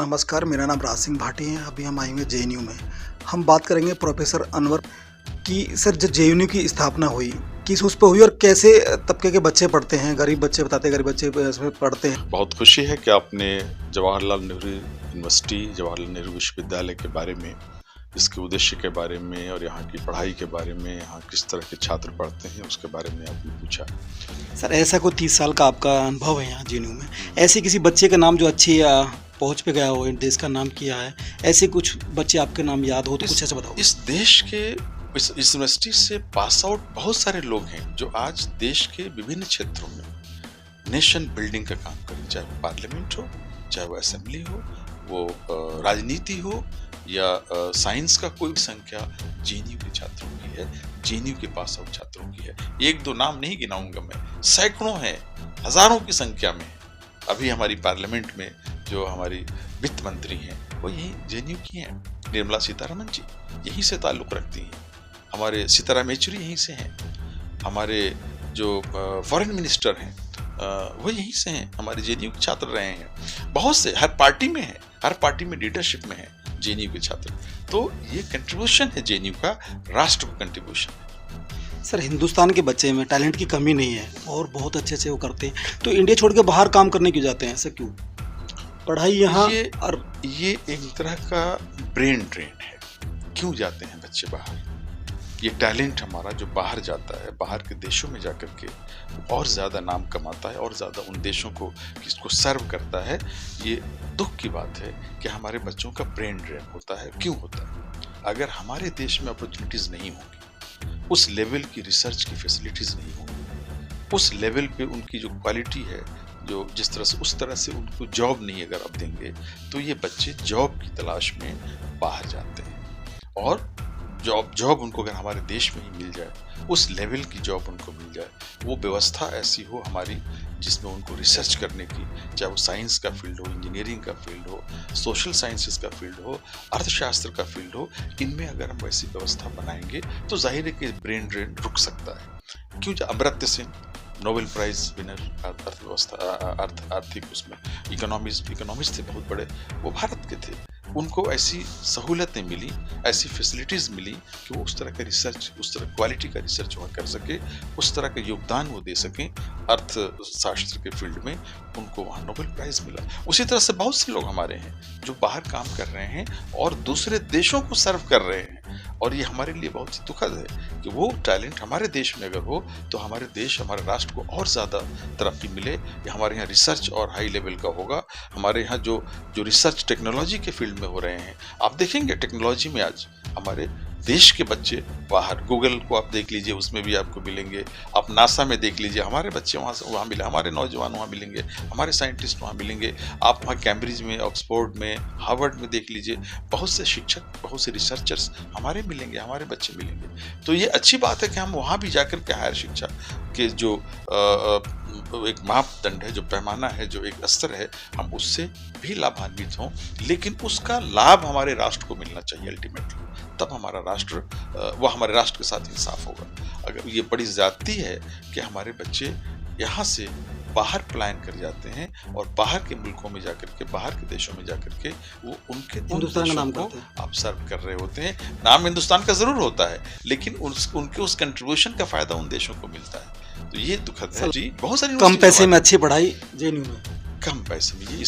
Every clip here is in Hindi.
नमस्कार, मेरा नाम राज सिंह भाटी है। अभी हम आए हुए जेएनयू में। हम बात करेंगे प्रोफेसर अनवर की। सर, जब जेएनयू की स्थापना हुई, किस उस पे हुई और कैसे तबके के बच्चे पढ़ते हैं? गरीब बच्चे बताते हैं, गरीब बच्चे इसमें पढ़ते हैं। बहुत खुशी है कि आपने जवाहरलाल नेहरू यूनिवर्सिटी, जवाहरलाल नेहरू विश्वविद्यालय के बारे में, इसके उद्देश्य के बारे में और यहाँ की पढ़ाई के बारे में, यहाँ किस तरह के छात्र पढ़ते हैं, उसके बारे में आपने पूछा। सर, ऐसा कोई 30 साल का आपका अनुभव है यहाँ जेएनयू में, ऐसे किसी बच्चे का नाम जो अच्छी पहुँच पे गया हो, देश का नाम किया है, ऐसे कुछ बच्चे आपके नाम याद हो तो कुछ ऐसा बताओ। इस देश के इस यूनिवर्सिटी से पास आउट बहुत सारे लोग हैं जो आज देश के विभिन्न क्षेत्रों में नेशन बिल्डिंग का काम करें, चाहे वो पार्लियामेंट हो, चाहे वो असेंबली हो, वो राजनीति हो या साइंस का कोई भी संख्या जेएनयू के छात्रों की है, जेएनयू के पास आउट छात्रों की है। एक दो नाम नहीं गिनाऊंगा मैं, सैकड़ों हैं, हजारों की संख्या में। अभी हमारी पार्लियामेंट में जो हमारी वित्त मंत्री हैं वो यही जेएनयू की हैं, निर्मला सीतारमण जी यहीं से ताल्लुक रखती हैं। हमारे सीताराम येचुरी यहीं से हैं। हमारे जो फॉरेन मिनिस्टर हैं वो यहीं से हैं, हमारे जेएनयू के छात्र रहे हैं। बहुत से हर पार्टी में है, हर पार्टी में लीडरशिप में है जेएनयू के छात्र। तो ये कंट्रीब्यूशन है जेएनयू का, राष्ट्र को कंट्रीब्यूशन है। सर, हिंदुस्तान के बच्चे में टैलेंट की कमी नहीं है और बहुत अच्छे से वो करते हैं, तो इंडिया छोड़ के बाहर काम करने क्यों जाते हैं? ऐसा क्यों? पढ़ाई यहाँ और ये एक तरह का ब्रेन ड्रेन है। क्यों जाते हैं बच्चे बाहर? ये टैलेंट हमारा जो बाहर जाता है, बाहर के देशों में जाकर के और ज़्यादा नाम कमाता है और ज़्यादा उन देशों को किसको सर्व करता है। ये दुख की बात है कि हमारे बच्चों का ब्रेन ड्रेन होता है। क्यों होता है? अगर हमारे देश में अपॉर्चुनिटीज़ नहीं होंगी, उस लेवल की रिसर्च की फैसिलिटीज़ नहीं होंगी, उस लेवल पे उनकी जो क्वालिटी है, जो जिस तरह से उस तरह से उनको जॉब नहीं अगर आप देंगे, तो ये बच्चे जॉब की तलाश में बाहर जाते हैं। और जॉब उनको अगर हमारे देश में ही मिल जाए, उस लेवल की जॉब उनको मिल जाए, वो व्यवस्था ऐसी हो हमारी जिसमें उनको रिसर्च करने की, चाहे वो साइंस का फील्ड हो, इंजीनियरिंग का फील्ड हो, सोशल साइंसेस का फील्ड हो, अर्थशास्त्र का फील्ड हो, इनमें अगर हम वैसी व्यवस्था बनाएंगे तो जाहिर है कि ब्रेन ड्रेन रुक सकता है। क्यों? Amartya Sen Nobel prize winner अर्थव्यवस्था आर्थिक उसमें इकोनॉमिस्ट थे बहुत बड़े, वो भारत के थे। उनको ऐसी सहूलतें मिली, ऐसी फैसिलिटीज मिली कि वो उस तरह का रिसर्च, उस तरह क्वालिटी का रिसर्च वहाँ कर सके, उस तरह का योगदान वो दे सकें अर्थशास्त्र के फील्ड में, उनको वहाँ नोबेल प्राइज मिला। उसी तरह से बहुत से लोग हमारे हैं जो बाहर काम कर रहे हैं और दूसरे देशों को सर्व कर रहे हैं। और ये हमारे लिए बहुत ही दुखद है कि वो टैलेंट हमारे देश में अगर हो तो हमारे देश, हमारे राष्ट्र को और ज़्यादा तरक्की मिले। या हमारे यहाँ रिसर्च और हाई लेवल का होगा। हमारे यहाँ जो रिसर्च टेक्नोलॉजी के फील्ड में हो रहे हैं, आप देखेंगे टेक्नोलॉजी में आज हमारे देश के बच्चे बाहर, गूगल को आप देख लीजिए, उसमें भी आपको मिलेंगे। आप नासा में देख लीजिए, हमारे बच्चे वहाँ मिले, हमारे नौजवान वहाँ मिलेंगे, हमारे साइंटिस्ट वहाँ मिलेंगे। आप वहाँ कैम्ब्रिज में, ऑक्सफोर्ड में, हार्वर्ड में देख लीजिए, बहुत से शिक्षक, बहुत से रिसर्चर्स हमारे मिलेंगे, हमारे बच्चे मिलेंगे। तो ये अच्छी बात है कि हम वहाँ भी जाकर के हायर शिक्षा के जो एक मापदंड है, जो पैमाना है, जो एक स्तर है, हम उससे भी लाभान्वित हों। लेकिन उसका लाभ हमारे राष्ट्र को मिलना चाहिए अल्टीमेटली, तब हमारा राष्ट्र, वह हमारे राष्ट्र के साथ इंसाफ होगा। अगर ये बड़ी ज्यादती है कि हमारे बच्चे यहाँ से बाहर पलायन कर जाते हैं और बाहर के मुल्कों में जाकर के, बाहर के देशों में जाकर के वो उनके हिंदुस्तान का नाम करते हैं, आप सर्व कर रहे होते हैं। नाम हिंदुस्तान का जरूर होता है, लेकिन उनके उस कंट्रीब्यूशन का फायदा उन देशों को मिलता है। तो ये दुखद है जी। बहुत सारी कम पैसे में अच्छी पढ़ाई जेएनयू में, कम पैसे में, ये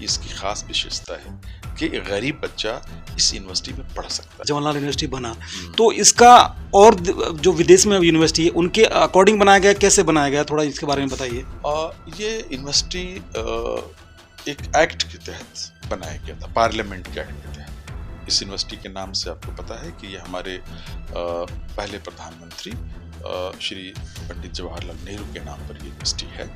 इसकी खास विशेषता है कि गरीब बच्चा इस यूनिवर्सिटी में पढ़ सकता है। जवाहरलाल यूनिवर्सिटी बना तो इसका, और जो विदेश में यूनिवर्सिटी है उनके अकॉर्डिंग बनाया गया, कैसे बनाया गया, थोड़ा इसके बारे में बताइए। ये यूनिवर्सिटी एक एक्ट के तहत बनाया गया था, पार्लियामेंट के एक्ट के तहत। इस यूनिवर्सिटी के नाम से आपको पता है कि ये हमारे पहले प्रधानमंत्री श्री पंडित जवाहरलाल नेहरू के नाम पर ये यूनिवर्सिटी है।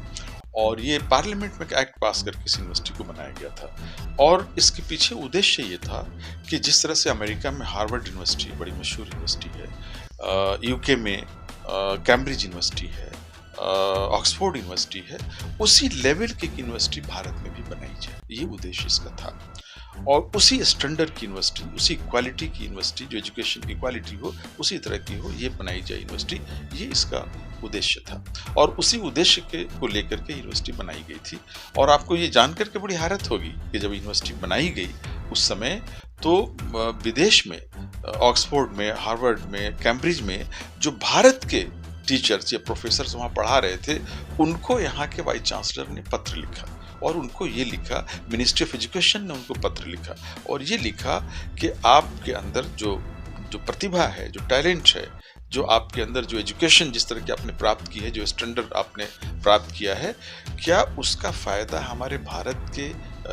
और ये पार्लियामेंट में एक्ट पास करके इस यूनिवर्सिटी को बनाया गया था। और इसके पीछे उद्देश्य ये था कि जिस तरह से अमेरिका में हार्वर्ड यूनिवर्सिटी बड़ी मशहूर यूनिवर्सिटी है, यूके में कैम्ब्रिज यूनिवर्सिटी है, ऑक्सफोर्ड यूनिवर्सिटी है, उसी लेवल की यूनिवर्सिटी भारत में भी बनाई जाए, ये उद्देश्य इसका था। और उसी स्टैंडर्ड की यूनिवर्सिटी, उसी क्वालिटी की यूनिवर्सिटी, जो एजुकेशन की क्वालिटी हो उसी तरह की हो, ये बनाई जाए यूनिवर्सिटी, ये इसका उद्देश्य था। और उसी उद्देश्य को लेकर के यूनिवर्सिटी बनाई गई थी। और आपको ये जानकर के बड़ी हैरत होगी कि जब यूनिवर्सिटी बनाई गई उस समय तो विदेश में, ऑक्सफोर्ड में, हार्वर्ड में, कैम्ब्रिज में जो भारत के टीचर्स या प्रोफेसर्स वहाँ पढ़ा रहे थे, उनको यहाँ के वाइस चांसलर ने पत्र लिखा और उनको ये लिखा, मिनिस्ट्री ऑफ एजुकेशन ने उनको पत्र लिखा और ये लिखा कि आपके अंदर जो प्रतिभा है, जो टैलेंट है, जो आपके अंदर जो एजुकेशन जिस तरह की आपने प्राप्त की है, जो स्टैंडर्ड आपने प्राप्त किया है, क्या उसका फ़ायदा हमारे भारत के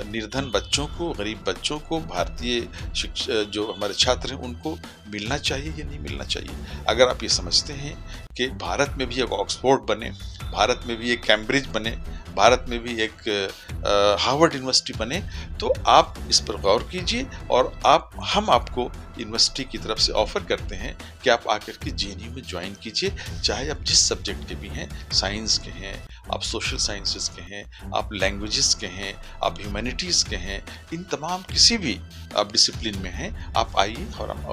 निर्धन बच्चों को, गरीब बच्चों को, भारतीय शिक्षा जो हमारे छात्र हैं उनको मिलना चाहिए या नहीं मिलना चाहिए। अगर आप ये समझते हैं कि भारत में भी एक ऑक्सफोर्ड बने, भारत में भी एक कैम्ब्रिज बने, भारत में भी एक हार्वर्ड यूनिवर्सिटी बने, तो आप इस पर गौर कीजिए और हम आपको यूनिवर्सिटी की तरफ से ऑफर करते हैं कि आप आकर के जेएनयू में ज्वाइन कीजिए, चाहे आप जिस सब्जेक्ट के भी हैं, साइंस के हैं, आप सोशल साइंसेस के हैं, आप लैंग्वेजेस के हैं, आप ह्यूमैनिटीज़ के हैं, इन तमाम किसी भी आप डिसिप्लिन में हैं, आप आइए।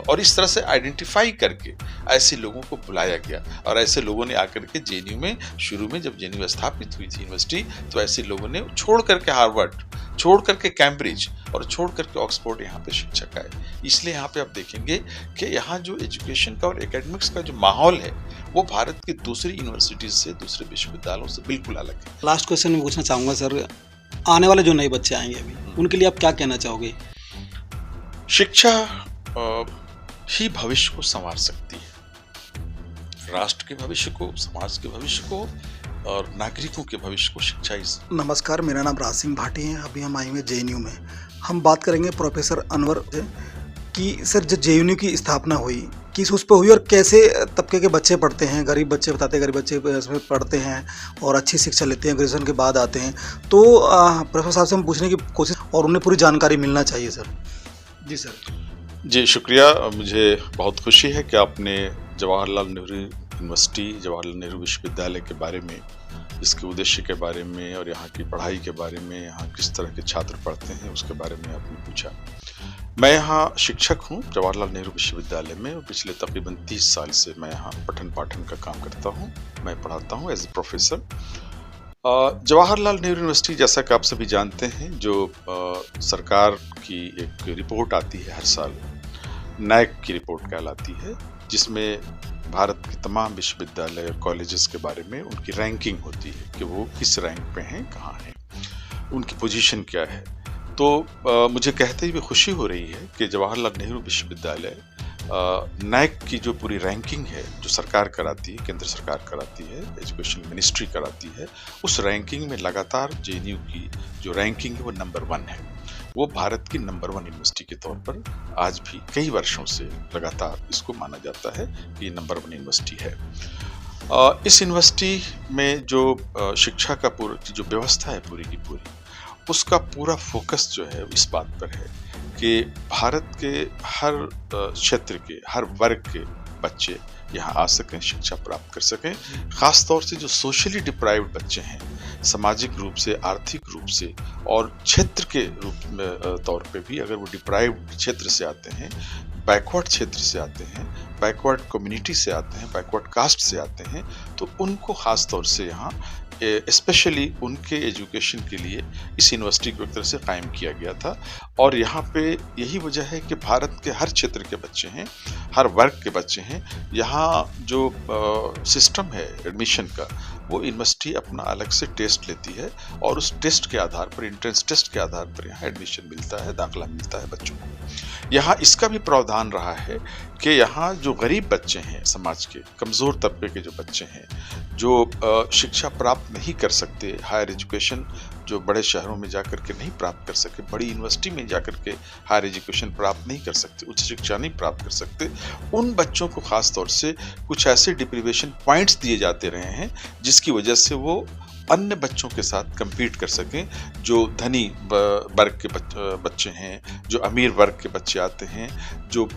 और इस तरह से आइडेंटिफाई करके ऐसे लोगों को बुलाया गया और ऐसे लोगों ने आकर के जेएनयू में, शुरू में जब जेएनयू स्थापित हुई थी यूनिवर्सिटी, तो ऐसे लोगों ने छोड़ करके हार्वर्ड, छोड़ करके कैम्ब्रिज और छोड़ करके ऑक्सफोर्ड यहाँ पे शिक्षक आए। इसलिए यहाँ पे आप देखेंगे कि यहाँ जो एजुकेशन का और एकेडमिक्स का जो माहौल है वो भारत की दूसरी यूनिवर्सिटीज से, दूसरे विश्वविद्यालयों से बिल्कुल अलग है। लास्ट क्वेश्चन मैं पूछना चाहूँगा सर, आने वाले जो नए बच्चे आएंगे अभी, उनके लिए आप क्या कहना चाहोगे? शिक्षा ही भविष्य को संवार सकती है, राष्ट्र के भविष्य को, समाज के भविष्य को और नागरिकों के भविष्य को शिक्षा ही। नमस्कार, मेरा नाम राज सिंह भाटी है। अभी हम आए हुए जेएनयू में। हम बात करेंगे प्रोफेसर अनवर कि सर जब जेएनयू की स्थापना हुई, किस उस पर हुई और कैसे तबके के बच्चे पढ़ते हैं, गरीब बच्चे बताते हैं, गरीब बच्चे इसमें पढ़ते हैं और अच्छी शिक्षा लेते हैं, ग्रेजुएशन के बाद आते हैं। तो प्रोफेसर साहब से हम पूछने की कोशिश और उन्हें पूरी जानकारी मिलना चाहिए सर। जी सर। जी शुक्रिया। मुझे बहुत खुशी है कि आपने जवाहरलाल नेहरू यूनिवर्सिटी, जवाहरलाल नेहरू विश्वविद्यालय के बारे में, इसके उद्देश्य के बारे में और यहाँ की पढ़ाई के बारे में, यहाँ किस तरह के छात्र पढ़ते हैं उसके बारे में आपने पूछा। मैं यहाँ शिक्षक हूँ जवाहरलाल नेहरू विश्वविद्यालय में और पिछले तकरीबन 30 साल से मैं यहाँ पठन पाठन का काम करता हूँ। मैं पढ़ाता हूँ as a professor. Jawaharlal Nehru University, जैसा कि आप सभी जानते हैं, जो सरकार की एक रिपोर्ट आती है हर साल, नैक की रिपोर्ट कहलाती है, जिसमें भारत के तमाम विश्वविद्यालय और कॉलेजेस के बारे में उनकी रैंकिंग होती है कि वो किस रैंक पे हैं, कहाँ हैं, उनकी पोजीशन क्या है। तो मुझे कहते हुए खुशी हो रही है कि जवाहरलाल नेहरू विश्वविद्यालय नैक की जो पूरी रैंकिंग है, जो सरकार कराती है, केंद्र सरकार कराती है, एजुकेशन मिनिस्ट्री कराती है, उस रैंकिंग में लगातार जेएनयू की जो रैंकिंग है वो नंबर 1 है। वो भारत की नंबर 1 यूनिवर्सिटी के तौर पर आज भी कई वर्षों से लगातार इसको माना जाता है कि ये नंबर 1 यूनिवर्सिटी है। इस यूनिवर्सिटी में जो शिक्षा का पूरा जो व्यवस्था है पूरी की पूरी, उसका पूरा फोकस जो है इस बात पर है कि भारत के हर क्षेत्र के, हर वर्ग के बच्चे यहाँ आ सकें, शिक्षा प्राप्त कर सकें। ख़ास तौर से जो सोशली डिप्राइव्ड बच्चे हैं, सामाजिक रूप से, आर्थिक रूप से और क्षेत्र के रूप में तौर पे भी, अगर वो डिप्राइव्ड क्षेत्र से आते हैं, बैकवर्ड क्षेत्र से आते हैं, बैकवर्ड कम्युनिटी से आते हैं, बैकवर्ड कास्ट से आते हैं, तो उनको ख़ास तौर से यहाँ स्पेशली उनके एजुकेशन के लिए इस यूनिवर्सिटी को एक तरह से कायम किया गया था। और यहाँ पे यही वजह है कि भारत के हर क्षेत्र के बच्चे हैं, हर वर्ग के बच्चे हैं। यहाँ जो सिस्टम है एडमिशन का, वो यूनिवर्सिटी अपना अलग से टेस्ट लेती है और उस टेस्ट के आधार पर, एंट्रेंस टेस्ट के आधार पर यहाँ एडमिशन मिलता है, दाखिला मिलता है बच्चों को। यहाँ इसका भी प्रावधान रहा है कि यहाँ जो गरीब बच्चे हैं, समाज के कमज़ोर तबके के जो बच्चे हैं, जो शिक्षा प्राप्त नहीं कर सकते, हायर एजुकेशन जो बड़े शहरों में जाकर के नहीं प्राप्त कर सके, बड़ी यूनिवर्सिटी में जाकर के हायर एजुकेशन प्राप्त नहीं कर सकते, उच्च शिक्षा नहीं प्राप्त कर सकते, उन बच्चों को ख़ास तौर से कुछ ऐसे डिप्रीवेशन पॉइंट्स दिए जाते रहे हैं जिसकी वजह से वो अन्य बच्चों के साथ compete कर सकें, जो धनी वर्ग के बच्चे हैं, जो अमीर वर्ग के बच्चे आते हैं, जो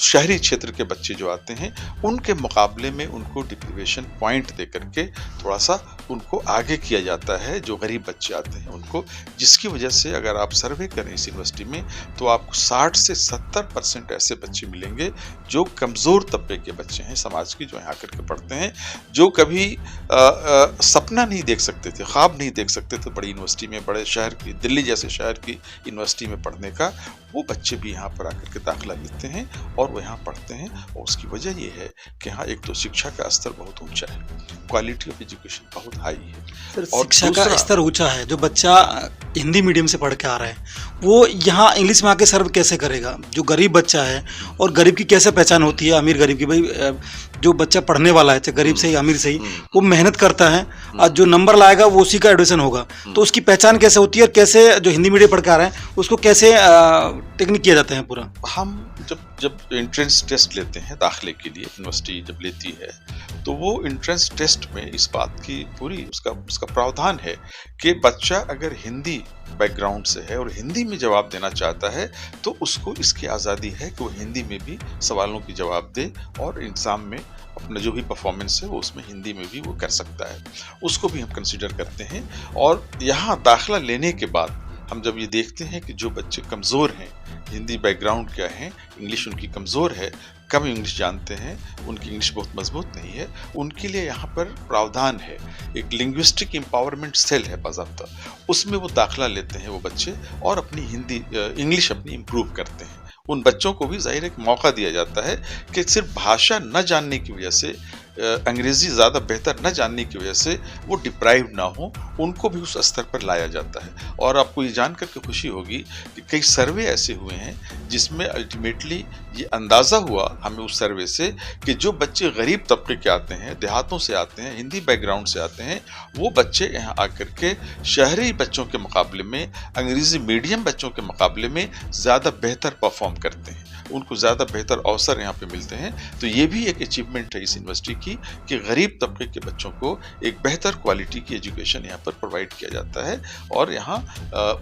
शहरी क्षेत्र के बच्चे जो आते हैं, उनके मुकाबले में उनको डिप्रीवेशन पॉइंट दे करके थोड़ा सा उनको आगे किया जाता है, जो गरीब बच्चे आते हैं उनको, जिसकी वजह से अगर आप सर्वे करें इस यूनिवर्सिटी में तो आपको 60 से 70% ऐसे बच्चे मिलेंगे जो कमज़ोर तबके के बच्चे हैं समाज की, जो यहाँ आकर के पढ़ते हैं, जो कभी सपना नहीं देख सकते थे, ख्वाब नहीं देख सकते थे बड़ी यूनिवर्सिटी में, बड़े शहर की, दिल्ली जैसे शहर की यूनिवर्सिटी में पढ़ने का, वो बच्चे भी यहाँ पर आकर के दाखिला लेते हैं और वो यहाँ पढ़ते हैं। और उसकी वजह ये है कि यहाँ एक तो शिक्षा का स्तर बहुत ऊंचा है, क्वालिटी ऑफ एजुकेशन बहुत हाई है। सर, शिक्षा का स्तर ऊंचा है, जो बच्चा हिंदी मीडियम से पढ़ के आ रहा है वो यहाँ इंग्लिश में आके सर्व कैसे करेगा? जो गरीब बच्चा है, और गरीब की कैसे पहचान होती है अमीर गरीब की? भाई जो बच्चा पढ़ने वाला है, चाहे गरीब से ही अमीर से ही, वो मेहनत करता है और जो नंबर लाएगा वो उसी का एडमिशन होगा, तो उसकी पहचान कैसे होती है? और कैसे जो हिंदी मीडियम पढ़ के आ रहा है उसको कैसे टेक्निक किया जाता है पूरा? हम जब एंट्रेंस टेस्ट लेते हैं दाखिले के लिए, यूनिवर्सिटी जब लेती है तो वो एंट्रेंस टेस्ट में इस बात की पूरी उसका प्रावधान है कि बच्चा अगर हिंदी बैकग्राउंड से है और हिंदी में जवाब देना चाहता है तो उसको इसकी आज़ादी है कि वो हिंदी में भी सवालों की जवाब दे और एग्ज़ाम में अपना जो भी परफॉर्मेंस है वो उसमें हिंदी में भी वो कर सकता है, उसको भी हम कंसीडर करते हैं। और यहाँ दाखिला लेने के बाद हम जब ये देखते हैं कि जो बच्चे कमज़ोर हैं, हिंदी बैकग्राउंड क्या है, इंग्लिश उनकी कमज़ोर है, कम इंग्लिश जानते हैं, उनकी इंग्लिश बहुत मजबूत नहीं है, उनके लिए यहाँ पर प्रावधान है, एक लिंग्विस्टिक एम्पावरमेंट सेल है बाज़ाब्ता, उसमें वो दाखिला लेते हैं वो बच्चे और अपनी इंग्लिश अपनी इम्प्रूव करते हैं। उन बच्चों को भी ज़ाहिर एक मौका दिया जाता है कि सिर्फ भाषा न जानने की वजह से, अंग्रेज़ी ज़्यादा बेहतर न जानने की वजह से वो डिप्राइव ना हो, उनको भी उस स्तर पर लाया जाता है। और आपको ये जानकर के खुशी होगी कि कई सर्वे ऐसे हुए हैं जिसमें अल्टीमेटली ये अंदाज़ा हुआ हमें उस सर्वे से कि जो बच्चे गरीब तबके के आते हैं, देहातों से आते हैं, हिंदी बैकग्राउंड से आते हैं, वो बच्चे यहाँ आकर के शहरी बच्चों के मुकाबले में, अंग्रेज़ी मीडियम बच्चों के मुकाबले में ज़्यादा बेहतर परफॉर्म करते हैं, उनको ज़्यादा बेहतर अवसर यहाँ पे मिलते हैं। तो ये भी एक अचीवमेंट है इस यूनिवर्सिटी की कि गरीब तबके के बच्चों को एक बेहतर क्वालिटी की एजुकेशन यहाँ पर प्रोवाइड किया जाता है। और यहाँ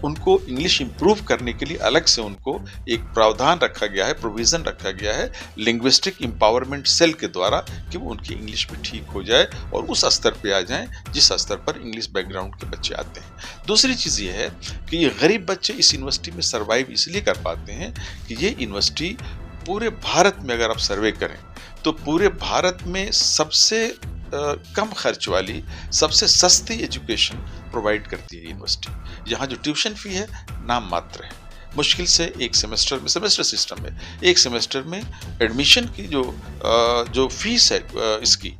उनको इंग्लिश इम्प्रूव करने के लिए अलग से उनको एक प्रावधान रखा गया है, प्रोविज़न रखा गया है लिंग्विस्टिक एम्पावरमेंट सेल के द्वारा कि वो उनकी इंग्लिश में ठीक हो जाए और उस स्तर पे आ जाएं जिस स्तर पर इंग्लिश बैकग्राउंड के बच्चे आते हैं। दूसरी चीज़ ये है कि ये गरीब बच्चे इस यूनिवर्सिटी में सर्वाइव इसलिए कर पाते हैं कि ये यूनिवर्सिटी पूरे भारत में अगर आप सर्वे करें तो पूरे भारत में सबसे कम खर्च वाली, सबसे सस्ती एजुकेशन प्रोवाइड करती है यूनिवर्सिटी। यहाँ जो ट्यूशन फी है नाम मात्र है, मुश्किल से एक सेमेस्टर में, सेमेस्टर सिस्टम है, एक सेमेस्टर में एडमिशन की जो फीस है, इसकी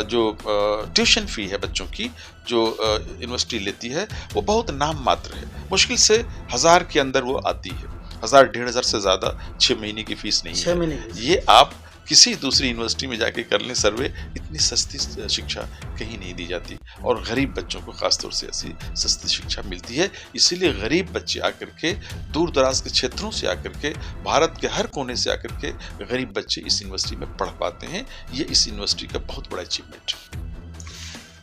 जो ट्यूशन फी है बच्चों की जो यूनिवर्सिटी लेती है वो बहुत नाम मात्र है, मुश्किल से 1000 के अंदर वो आती है, 1000-1500 से ज़्यादा 6 महीने की फीस नहीं है। ये आप किसी दूसरी यूनिवर्सिटी में जाके कर लें सर्वे, इतनी सस्ती शिक्षा कहीं नहीं दी जाती और गरीब बच्चों को खासतौर से ऐसी सस्ती शिक्षा मिलती है। इसीलिए गरीब बच्चे आकर के, दूर दराज के क्षेत्रों से आकर के, भारत के हर कोने से आकर के गरीब बच्चे इस यूनिवर्सिटी में पढ़ पाते हैं। ये इस यूनिवर्सिटी का बहुत बड़ा अचीवमेंट है।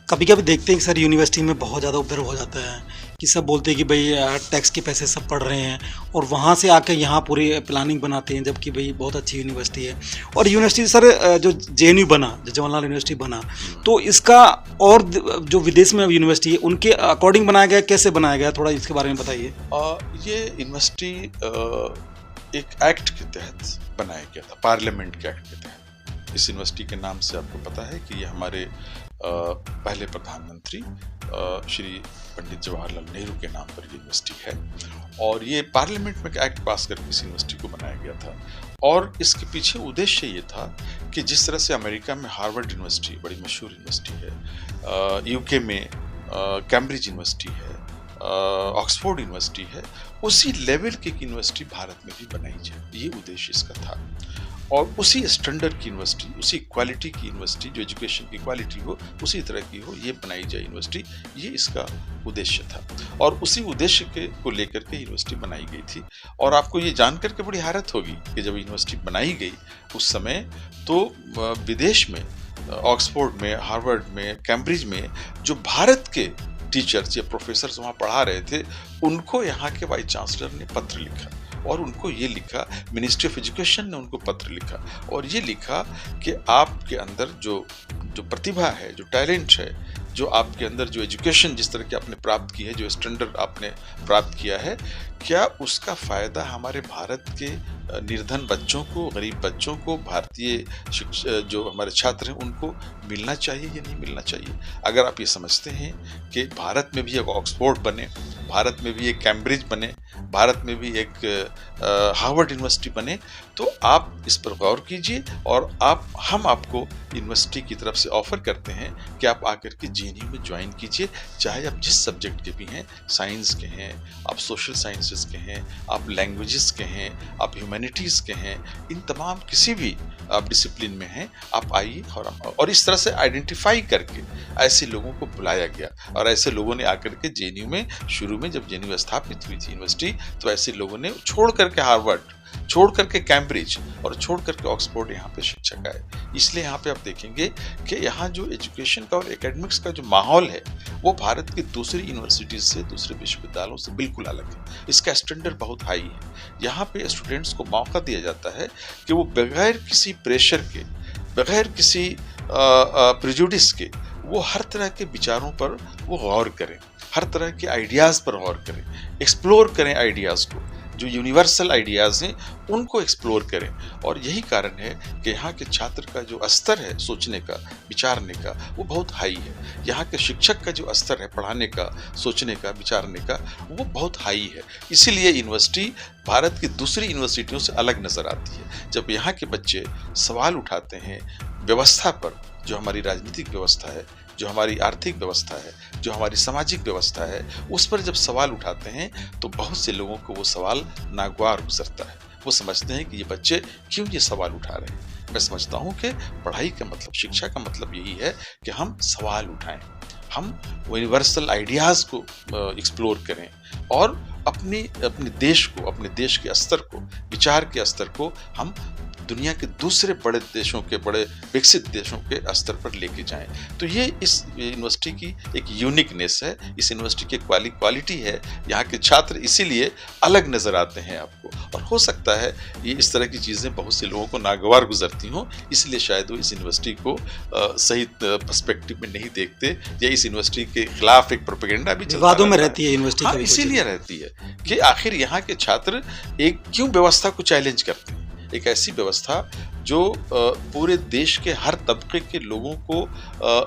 कभी कभी देखते हैं कि सर यूनिवर्सिटी में बहुत ज़्यादा उपद्रव हो जाता है कि सब बोलते हैं कि भाई टैक्स के पैसे सब पढ़ रहे हैं और वहाँ से आके यहाँ पूरी प्लानिंग बनाते हैं, जबकि भाई बहुत अच्छी यूनिवर्सिटी है। और यूनिवर्सिटी सर जो JNU बना, जो जवाहरलाल यूनिवर्सिटी बना, तो इसका और जो विदेश में यूनिवर्सिटी है उनके अकॉर्डिंग बनाया गया, कैसे बनाया गया, थोड़ा इसके बारे में बताइए। ये यूनिवर्सिटी एक एक्ट के तहत बनाया गया था, पार्लियामेंट के एक्ट के तहत। इस यूनिवर्सिटी के नाम से आपको पता है कि ये हमारे पहले प्रधानमंत्री श्री पंडित जवाहरलाल नेहरू के नाम पर यूनिवर्सिटी है और ये पार्लियामेंट में एक एक्ट पास करके इस यूनिवर्सिटी को बनाया गया था। और इसके पीछे उद्देश्य ये था कि जिस तरह से अमेरिका में हार्वर्ड यूनिवर्सिटी बड़ी मशहूर यूनिवर्सिटी है, यूके में कैम्ब्रिज यूनिवर्सिटी है, ऑक्सफोर्ड यूनिवर्सिटी है, उसी लेवल की यूनिवर्सिटी भारत में भी बनाई जाए, ये उद्देश्य इसका था। और उसी स्टैंडर्ड की यूनिवर्सिटी, उसी क्वालिटी की यूनिवर्सिटी, जो एजुकेशन की क्वालिटी हो उसी तरह की हो, ये बनाई जाए यूनिवर्सिटी, ये इसका उद्देश्य था। और उसी उद्देश्य को लेकर के यूनिवर्सिटी बनाई गई थी। और आपको ये जानकर के बड़ी हैरत होगी कि जब यूनिवर्सिटी बनाई गई उस समय तो विदेश में ऑक्सफोर्ड में, हार्वर्ड में, कैम्ब्रिज में जो भारत के टीचर्स या प्रोफेसर्स वहाँ पढ़ा रहे थे, उनको यहाँ के वाइस चांसलर ने पत्र लिखा और उनको ये लिखा, मिनिस्ट्री ऑफ एजुकेशन ने उनको पत्र लिखा और ये लिखा कि आपके अंदर जो प्रतिभा है, जो टैलेंट है, जो आपके अंदर जो एजुकेशन जिस तरह की आपने प्राप्त की है, जो स्टैंडर्ड आपने प्राप्त किया है, क्या उसका फायदा हमारे भारत के निर्धन बच्चों को, गरीब बच्चों को, भारतीय जो हमारे छात्र हैं उनको मिलना चाहिए या नहीं मिलना चाहिए? अगर आप ये समझते हैं कि भारत में भी एक ऑक्सफोर्ड बने, भारत में भी एक कैम्ब्रिज बने, भारत में भी एक हार्वर्ड यूनिवर्सिटी बने, तो आप इस पर गौर कीजिए और हम आपको यूनिवर्सिटी की तरफ से ऑफर करते हैं कि आप आकर के जेएनयू में ज्वाइन कीजिए, चाहे आप जिस सब्जेक्ट के भी हैं, साइंस के हैं, आप सोशल साइंसेस के हैं, आप लैंग्वेजेस के हैं, आप ह्यूमैनिटीज़ के हैं, इन तमाम किसी भी आप डिसिप्लिन में हैं, आप आइए। और इस तरह से आइडेंटिफाई करके ऐसे लोगों को बुलाया गया और ऐसे लोगों ने आकर के जेएनयू में, शुरू में जब जेएनयू स्थापित हुई थी यूनिवर्सिटी, तो ऐसे लोगों ने छोड़ करके हार्वर्ड, छोड़ करके कैम्ब्रिज और छोड़ करके ऑक्सफोर्ड यहाँ पे शिक्षक आए। इसलिए यहाँ पे आप देखेंगे कि यहाँ जो एजुकेशन का और एकेडमिक्स का जो माहौल है वो भारत की दूसरी यूनिवर्सिटीज से, दूसरे विश्वविद्यालयों से बिल्कुल अलग है। इसका स्टैंडर्ड बहुत हाई है। यहाँ पे स्टूडेंट्स को मौका दिया जाता है कि वो बगैर किसी प्रेशर के, बगैर किसी प्रेजुडिस के, वो हर तरह के विचारों पर वो गौर करें, हर तरह के आइडियाज़ पर गौर करें, एक्सप्लोर करें आइडियाज़ को, जो यूनिवर्सल आइडियाज़ हैं उनको एक्सप्लोर करें। और यही कारण है कि यहाँ के छात्र का जो स्तर है सोचने का, विचारने का, वो बहुत हाई है। यहाँ के शिक्षक का जो स्तर है पढ़ाने का, सोचने का, विचारने का, वो बहुत हाई है। इसीलिए यूनिवर्सिटी भारत की दूसरी यूनिवर्सिटियों से अलग नज़र आती है। जब यहाँ के बच्चे सवाल उठाते हैं व्यवस्था पर, जो हमारी राजनीतिक व्यवस्था है, जो हमारी आर्थिक व्यवस्था है, जो हमारी सामाजिक व्यवस्था है, उस पर जब सवाल उठाते हैं तो बहुत से लोगों को वो सवाल नागवार गुजरता है। वो समझते हैं कि ये बच्चे क्यों ये सवाल उठा रहे हैं। मैं समझता हूँ कि पढ़ाई का मतलब, शिक्षा का मतलब यही है कि हम सवाल उठाएं, हम यूनिवर्सल आइडियाज़ को एक्सप्लोर करें और अपने देश को, अपने देश के स्तर को, विचार के स्तर को हम दुनिया के दूसरे बड़े देशों के, बड़े विकसित देशों के स्तर पर लेके जाएं। तो ये इस यूनिवर्सिटी की एक यूनिकनेस है, इस यूनिवर्सिटी की क्वालिटी है। यहाँ के छात्र इसीलिए अलग नज़र आते हैं आपको। और हो सकता है ये इस तरह की चीज़ें बहुत से लोगों को नागवार गुजरती हों, इसलिए शायद वो इस यूनिवर्सिटी को सही पर्सपेक्टिव में नहीं देखते, या इस यूनिवर्सिटी के खिलाफ एक प्रोपेगेंडा भी विवादों में रहती है यूनिवर्सिटी। हाँ, इसीलिए रहती है कि आखिर यहाँ के छात्र एक क्यों व्यवस्था को चैलेंज करते हैं। एक ऐसी व्यवस्था जो पूरे देश के हर तबके के लोगों को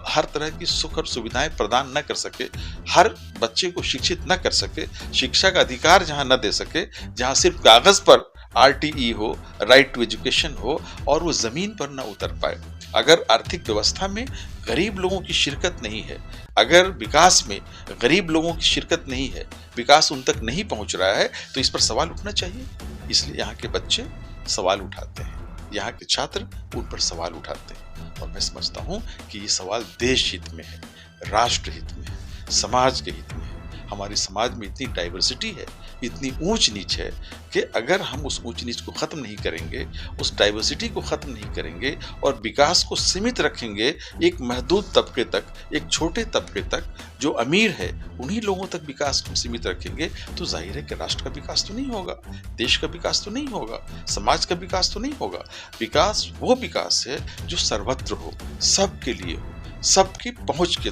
हर तरह की सुख और सुविधाएं प्रदान न कर सके, हर बच्चे को शिक्षित न कर सके, शिक्षा का अधिकार जहां न दे सके, जहां सिर्फ कागज पर RTE हो, राइट टू एजुकेशन हो, और वो जमीन पर न उतर पाए। अगर आर्थिक व्यवस्था में गरीब लोगों की शिरकत नहीं है, अगर विकास में गरीब लोगों की शिरकत नहीं है, विकास उन तक नहीं पहुंच रहा है, तो इस पर सवाल उठना चाहिए। इसलिए यहाँ के बच्चे सवाल उठाते हैं, यहाँ के छात्र उन पर सवाल उठाते हैं। और मैं समझता हूँ कि ये सवाल देश हित में है, राष्ट्र हित में है, समाज के हित में है। हमारे समाज में इतनी डाइवर्सिटी है, इतनी ऊंच नीच है कि अगर हम उस ऊंच नीच को ख़त्म नहीं करेंगे, उस डाइवर्सिटी को ख़त्म नहीं करेंगे और विकास को सीमित रखेंगे एक महदूद तबके तक, एक छोटे तबके तक, जो अमीर है उन्हीं लोगों तक विकास को सीमित रखेंगे, तो जाहिर है कि राष्ट्र का विकास तो नहीं होगा, देश का विकास तो नहीं होगा, समाज का विकास तो नहीं होगा। विकास वो विकास है जो सर्वत्र हो, सबके लिए हो, सबकी पहुंच के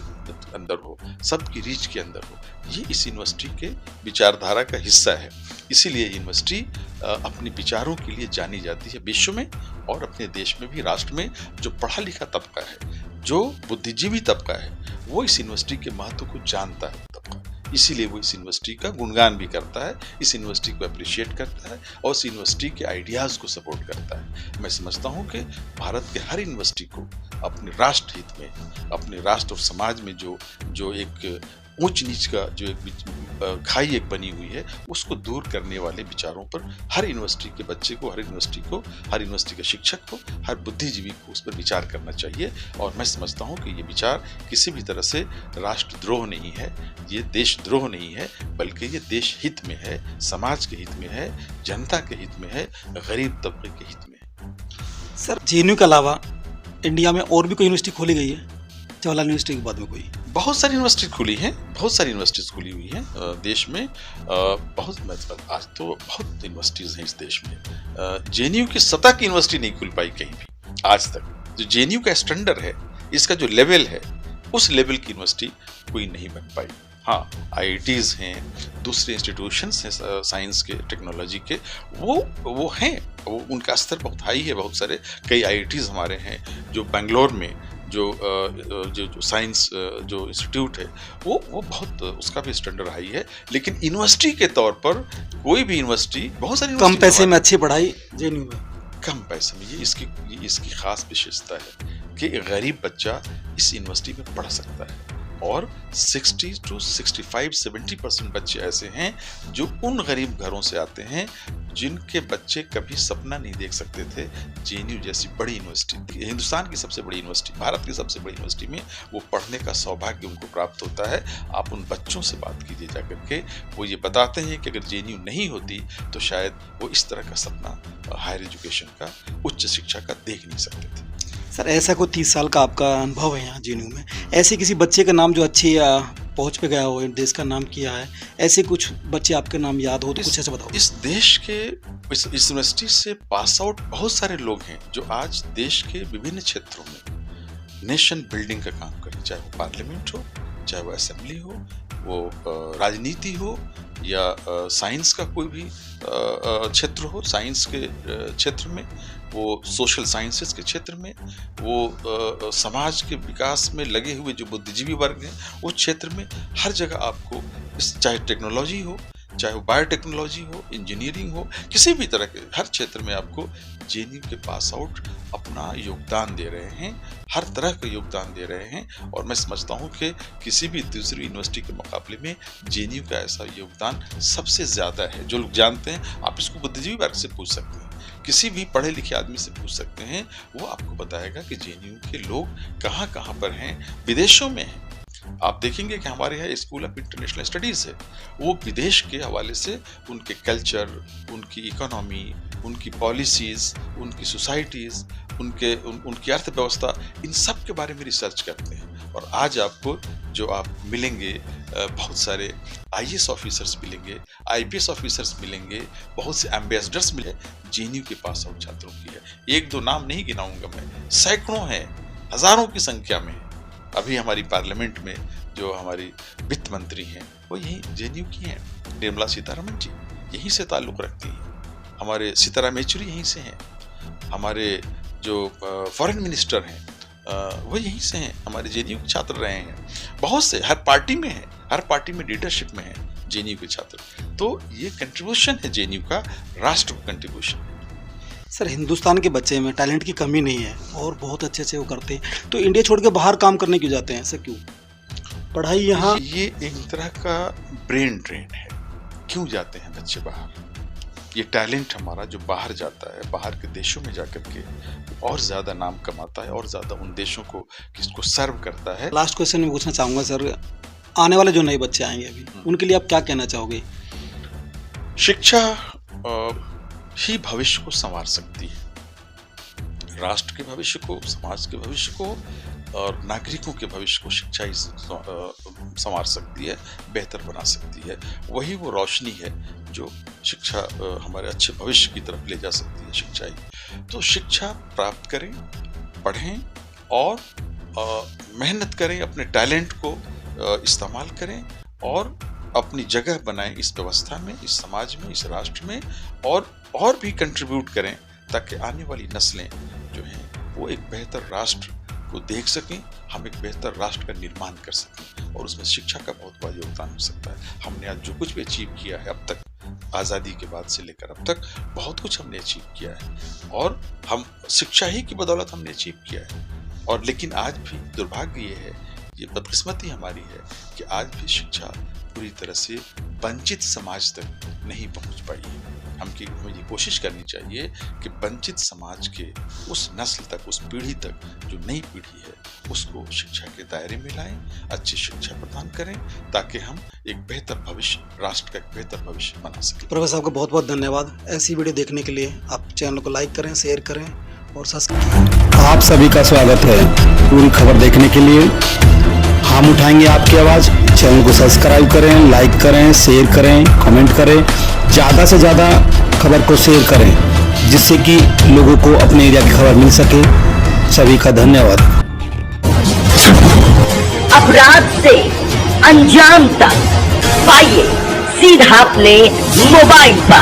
अंदर हो, सबकी रीच के अंदर हो। ये इस यूनिवर्सिटी के विचारधारा का हिस्सा है। इसीलिए यूनिवर्सिटी अपने विचारों के लिए जानी जाती है विश्व में और अपने देश में भी। राष्ट्र में जो पढ़ा लिखा तबका है, जो बुद्धिजीवी तबका है, वो इस यूनिवर्सिटी के महत्व को जानता है तबका। इसीलिए वो इस यूनिवर्सिटी का गुणगान भी करता है, इस यूनिवर्सिटी को अप्रिशिएट करता है और इस यूनिवर्सिटी के आइडियाज़ को सपोर्ट करता है। मैं समझता हूँ कि भारत के हर यूनिवर्सिटी को अपने राष्ट्र हित में, अपने राष्ट्र और समाज में जो एक ऊंच नीच का जो एक खाई एक बनी हुई है, उसको दूर करने वाले विचारों पर हर यूनिवर्सिटी के बच्चे को, हर यूनिवर्सिटी के शिक्षक को, हर बुद्धिजीवी को उस पर विचार करना चाहिए। और मैं समझता हूँ कि ये विचार किसी भी तरह से राष्ट्रद्रोह नहीं है, ये देशद्रोह नहीं है, बल्कि ये देश हित में है, समाज के हित में है, जनता के हित में है, गरीब तबके के हित में है। सर, जेएनयू के अलावा इंडिया में और भी कोई यूनिवर्सिटी खोली गई है जवाहरलाल यूनिवर्सिटी के बाद में कोई? बहुत सारी यूनिवर्सिटी खुली हैं, बहुत सारी यूनिवर्सिटीज़ खुली हुई हैं देश में। बहुत मतलब आज तो बहुत यूनिवर्सिटीज़ हैं इस देश में। जेएनयू की सतह की यूनिवर्सिटी नहीं खुल पाई कहीं भी आज तक। जो जेएनयू का स्टैंडर्ड है, इसका जो लेवल है, उस लेवल की यूनिवर्सिटी कोई नहीं बन पाई। हाँ, आईआईटीज़ हैं, दूसरे इंस्टीट्यूशंस हैं साइंस के, टेक्नोलॉजी के, वो हैं, वो उनका स्तर बहुत हाई है। बहुत सारे कई आईआईटीज़ हमारे हैं जो बेंगलोर में जो साइंस जो इंस्टीट्यूट है वो बहुत उसका भी स्टैंडर्ड हाई है। लेकिन यूनिवर्सिटी के तौर पर कोई भी यूनिवर्सिटी, बहुत सारी कम पैसे में अच्छी पढ़ाई जेएनयू में, कम पैसे में, ये इसकी खास विशेषता है कि गरीब बच्चा इस यूनिवर्सिटी में पढ़ सकता है। और 60 to 65-70% बच्चे ऐसे हैं जो उन गरीब घरों से आते हैं जिनके बच्चे कभी सपना नहीं देख सकते थे जेएनयू जैसी बड़ी यूनिवर्सिटी, हिंदुस्तान की सबसे बड़ी यूनिवर्सिटी, भारत की सबसे बड़ी यूनिवर्सिटी में वो पढ़ने का सौभाग्य उनको प्राप्त होता है। आप उन बच्चों से बात कीजिए जाकर के, वो ये बताते हैं कि अगर जेएनयू नहीं होती तो शायद वो इस तरह का सपना हायर एजुकेशन का, उच्च शिक्षा का देख नहीं सकते थे। सर ऐसा कोई 30 साल का आपका अनुभव है यहाँ जेएनयू में, ऐसे किसी बच्चे का नाम जो अच्छी पहुँच पे गया हो, देश का नाम किया है, ऐसे कुछ बच्चे आपके नाम याद हो तो कुछ ऐसे बताओ। इस देश के इस यूनिवर्सिटी से पास आउट बहुत सारे लोग हैं जो आज देश के विभिन्न क्षेत्रों में नेशन बिल्डिंग का काम करें, चाहे वो पार्लियामेंट हो, चाहे वो असेंबली हो, वो राजनीति हो, या साइंस का कोई भी क्षेत्र हो, साइंस के क्षेत्र में, वो सोशल साइंसेस के क्षेत्र में, वो समाज के विकास में लगे हुए जो बुद्धिजीवी वर्ग हैं उस क्षेत्र में, हर जगह आपको चाहे टेक्नोलॉजी हो, चाहे वो बायोटेक्नोलॉजी हो, इंजीनियरिंग हो, किसी भी तरह के हर क्षेत्र में आपको जेएनयू के पास आउट अपना योगदान दे रहे हैं, हर तरह का योगदान दे रहे हैं। और मैं समझता हूँ कि किसी भी दूसरी यूनिवर्सिटी के मुकाबले में जेएनयू का ऐसा योगदान सबसे ज़्यादा है। जो लोग जानते हैं, आप इसको बुद्धिजीवी वर्ग से पूछ सकते हैं, किसी भी पढ़े लिखे आदमी से पूछ सकते हैं, वो आपको बताएगा कि जेएनयू के लोग कहाँ कहाँ पर हैं, विदेशों में हैं। आप देखेंगे कि हमारे यहाँ स्कूल ऑफ इंटरनेशनल स्टडीज़ है, वो विदेश के हवाले से उनके कल्चर, उनकी इकोनॉमी, उनकी पॉलिसीज़, उनकी सोसाइटीज़, उनकी अर्थव्यवस्था, इन सब के बारे में रिसर्च करते हैं। और आज आपको जो आप मिलेंगे, बहुत सारे आईएएस ऑफिसर्स मिलेंगे, आईपीएस ऑफिसर्स मिलेंगे, बहुत से एम्बेसडर्स मिले, जेएनयू के पास आउट छात्रों की है। एक दो नाम नहीं गिनाऊंगा मैं, सैकड़ों हैं, हजारों की संख्या में। अभी हमारी पार्लियामेंट में जो हमारी वित्त मंत्री हैं वो यही जेएनयू की हैं, निर्मला सीतारमण जी यहीं से ताल्लुक़ रखती हैं, हमारे सीताराम येचुरी यहीं से हैं, हमारे जो फॉरेन मिनिस्टर हैं वो यहीं से हैं, हमारे जेएनयू के छात्र रहे हैं, बहुत से हर पार्टी में हैं, हर पार्टी में लीडरशिप में हैं जेएनयू के छात्र। तो ये कंट्रीब्यूशन है जेएनयू का, राष्ट्र का कंट्रीब्यूशन है। सर हिंदुस्तान के बच्चे में टैलेंट की कमी नहीं है और बहुत अच्छे से वो करते हैं, तो इंडिया छोड़ के बाहर काम करने क्यों जाते हैं, ऐसा क्यों? पढ़ाई यहाँ, ये एक तरह का ब्रेन ड्रेन है। क्यों जाते हैं बच्चे बाहर? ये टैलेंट हमारा जो बाहर जाता है, बाहर के देशों में जाकर के और ज़्यादा नाम कमाता है और ज़्यादा उन देशों को किसको सर्व करता है। लास्ट क्वेश्चन मैं पूछना चाहूँगा सर, आने वाले जो नए बच्चे आएंगे अभी, उनके लिए आप क्या कहना चाहोगे? शिक्षा ही भविष्य को संवार सकती है, राष्ट्र के भविष्य को, समाज के भविष्य को और नागरिकों के भविष्य को शिक्षा ही संवार सकती है, बेहतर बना सकती है। वही वो रोशनी है जो शिक्षा हमारे अच्छे भविष्य की तरफ ले जा सकती है, शिक्षा ही। तो शिक्षा प्राप्त करें, पढ़ें और मेहनत करें, अपने टैलेंट को इस्तेमाल करें और अपनी जगह बनाएं इस व्यवस्था में, इस समाज में, इस राष्ट्र में, और भी कंट्रीब्यूट करें ताकि आने वाली नस्लें जो हैं वो एक बेहतर राष्ट्र को देख सकें, हम एक बेहतर राष्ट्र का निर्माण कर सकें। और उसमें शिक्षा का बहुत बड़ा योगदान हो सकता है। हमने आज जो कुछ भी अचीव किया है अब तक, आज़ादी के बाद से लेकर अब तक बहुत कुछ हमने अचीव किया है और हम शिक्षा ही की बदौलत हमने अचीव किया है। और लेकिन आज भी दुर्भाग्य ये है, ये बदकिस्मती हमारी है कि आज भी शिक्षा पूरी तरह से वंचित समाज तक नहीं पहुंच पाई है। हमें ये कोशिश करनी चाहिए कि वंचित समाज के उस नस्ल तक, उस पीढ़ी तक, जो नई पीढ़ी है, उसको शिक्षा के दायरे में लाएं, अच्छी शिक्षा प्रदान करें ताकि हम एक बेहतर भविष्य, राष्ट्र का एक बेहतर भविष्य बना सकें। प्रोफेसर साहब का बहुत बहुत धन्यवाद। ऐसी वीडियो देखने के लिए आप चैनल को लाइक करें, शेयर करें और सब्सक्राइब। आप सभी का स्वागत है। पूरी खबर देखने के लिए हम उठाएंगे आपकी आवाज़। चैनल को सब्सक्राइब करें, लाइक करें, शेयर करें, कमेंट करें, ज़्यादा से ज़्यादा खबर को शेयर करें, जिससे कि लोगों को अपने एरिया की खबर मिल सके। सभी का धन्यवाद। अपराध से अंजाम तक पाइए सीधा अपने मोबाइल पर।